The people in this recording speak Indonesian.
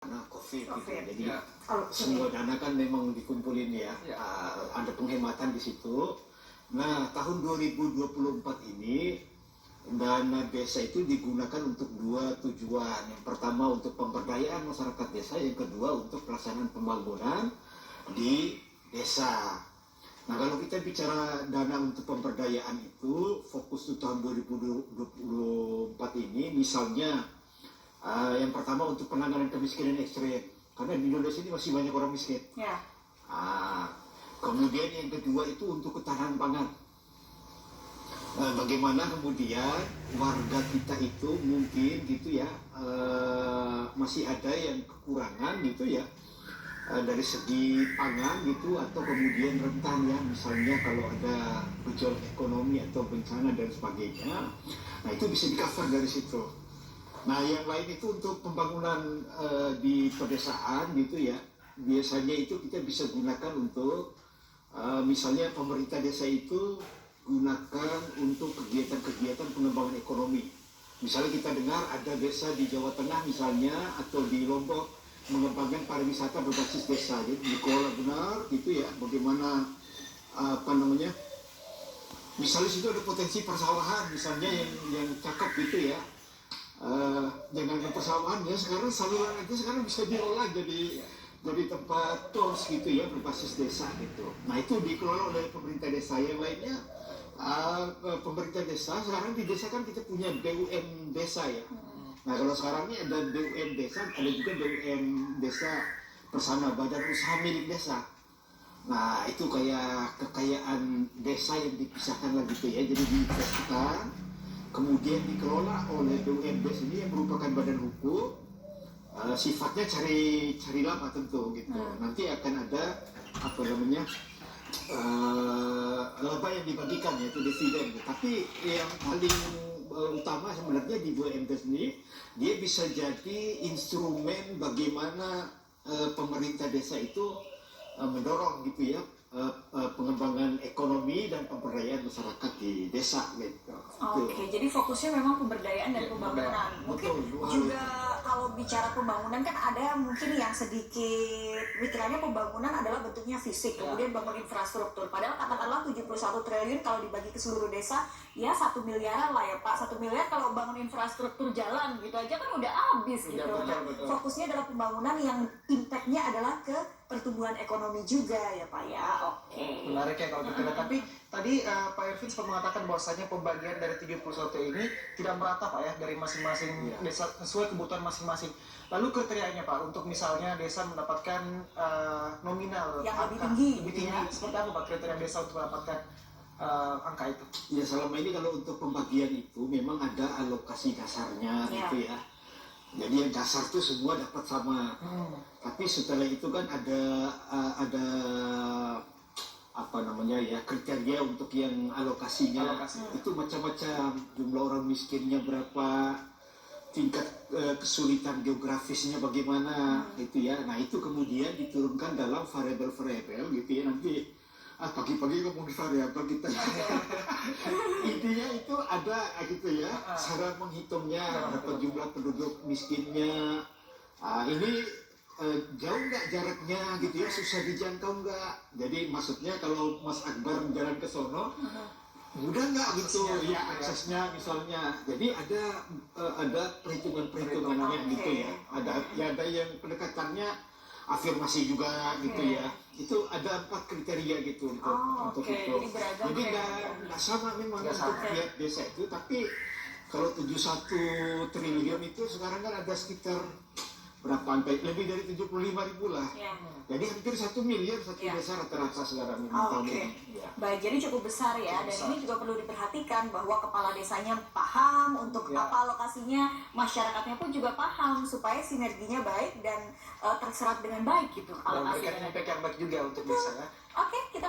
karena COVID gitu. Jadi Ya. semua dana kan memang dikumpulin ya. Ada penghematan di situ. Nah, tahun 2024 ini dana desa itu digunakan untuk dua tujuan. Yang pertama untuk pemberdayaan masyarakat desa, yang kedua untuk pelaksanaan pembangunan di desa. Nah, kalau kita bicara dana untuk pemberdayaan itu, fokus di tahun 2024 ini, misalnya yang pertama untuk penanganan kemiskinan ekstrem, karena di Indonesia ini masih banyak orang miskin. Ya. Kemudian yang kedua itu untuk ketahanan pangan. Bagaimana kemudian warga kita itu mungkin gitu ya, masih ada yang kekurangan gitu ya, dari segi pangan gitu, atau kemudian rentan ya, misalnya kalau ada gejolak ekonomi atau bencana dan sebagainya. Nah, itu bisa di-cover dari situ. Nah, yang lain itu untuk pembangunan di pedesaan gitu ya. Biasanya itu kita bisa gunakan untuk misalnya pemerintah desa itu gunakan untuk kegiatan-kegiatan pengembangan ekonomi. Misalnya kita dengar ada desa di Jawa Tengah misalnya, atau di Lombok, mengembangkan pariwisata berbasis desa. Jadi dikelola benar gitu ya, bagaimana misalnya situ ada potensi persawahan misalnya yang cakep gitu ya. Jangan ke persawahan ya, sekarang saluran itu sekarang bisa diolah jadi tempat tos gitu ya, berbasis desa gitu. Nah, itu dikelola oleh pemerintah desa. Yang lainnya pemerintah desa, sekarang di desa kan kita punya BUM desa ya. Nah, kalau sekarang ini ada BUM desa, ada juga BUM desa bersama badan usaha milik desa. Nah, itu kayak kekayaan desa yang dipisahkan lagi gitu ya, jadi dipisahkan, kemudian dikelola oleh BUMDes ini yang merupakan badan hukum. Sifatnya cari laba tentu gitu. Nanti akan ada laba yang dibagikan, yaitu dividen. Tapi yang paling utama sebenarnya di BUMDes ini, dia bisa jadi instrumen bagaimana pemerintah desa itu mendorong gitu ya, pengembangan ekonomi dan pemberdayaan masyarakat di desa gitu. Oke, jadi fokusnya memang pemberdayaan dan pembangunan. Mungkin juga kalau bicara pembangunan kan ada mungkin yang sedikit pikirannya pembangunan adalah bentuknya fisik, kemudian bangun infrastruktur. Padahal katakanlah 71 triliun kalau dibagi ke seluruh desa, ya 1 miliaran lah ya Pak. 1 miliar kalau bangun infrastruktur jalan gitu aja kan udah habis gitu. Betul. Fokusnya adalah pembangunan yang impactnya adalah ke pertumbuhan ekonomi juga ya Pak ya. Oke. Menarik ya kalau gitu. Tapi tadi Pak Irvin sempat mengatakan bahwasanya pembagian dari 31 ini tidak merata Pak ya, dari masing-masing desa sesuai kebutuhan masing-masing. Lalu kriterianya Pak untuk misalnya desa mendapatkan nominal yang angka lebih tinggi ya? Seperti apa Pak kriteria desa untuk mendapatkan angka itu? Ya, selama ini kalau untuk pembagian itu memang ada alokasi dasarnya gitu ya. Jadi yang dasar tuh semua dapat sama. Tapi setelah itu kan ada kriteria untuk yang alokasinya. Itu macam-macam, jumlah orang miskinnya berapa, tingkat kesulitan geografisnya bagaimana gitu ya. Nah, itu kemudian diturunkan dalam variabel-variabel gitu ya. Nanti pagi-pagi ngomong variabel kita. Intinya itu ada gitu ya, cara menghitungnya, berapa jumlah penduduk miskinnya. Ini jauh nggak jaraknya gitu ya, susah dijangkau nggak. Jadi maksudnya kalau Mas Akbar jalan ke sono, mudah nggak gitu ya aksesnya misalnya. Jadi ada perhitungan-perhitungannya gitu ya. Ada yang pendekatannya afirmasi juga gitu ya. Itu ada 4 kriteria gitu untuk itu. Jadi nggak sama memang untuk lihat desa itu. Tapi kalau 71 triliun itu sekarang kan ada sekitar berapa, lebih dari 75.000 lah. Jadi hampir 1 miliar satu desa rata-rata sekarang ini. Baik, jadi cukup besar ya. Dan ini juga perlu diperhatikan bahwa kepala desanya paham untuk apa alokasinya, masyarakatnya pun juga paham supaya sinerginya baik dan terserap dengan baik gitu. Dan memberikan impact yang baik juga untuk desa ya. Oke, kita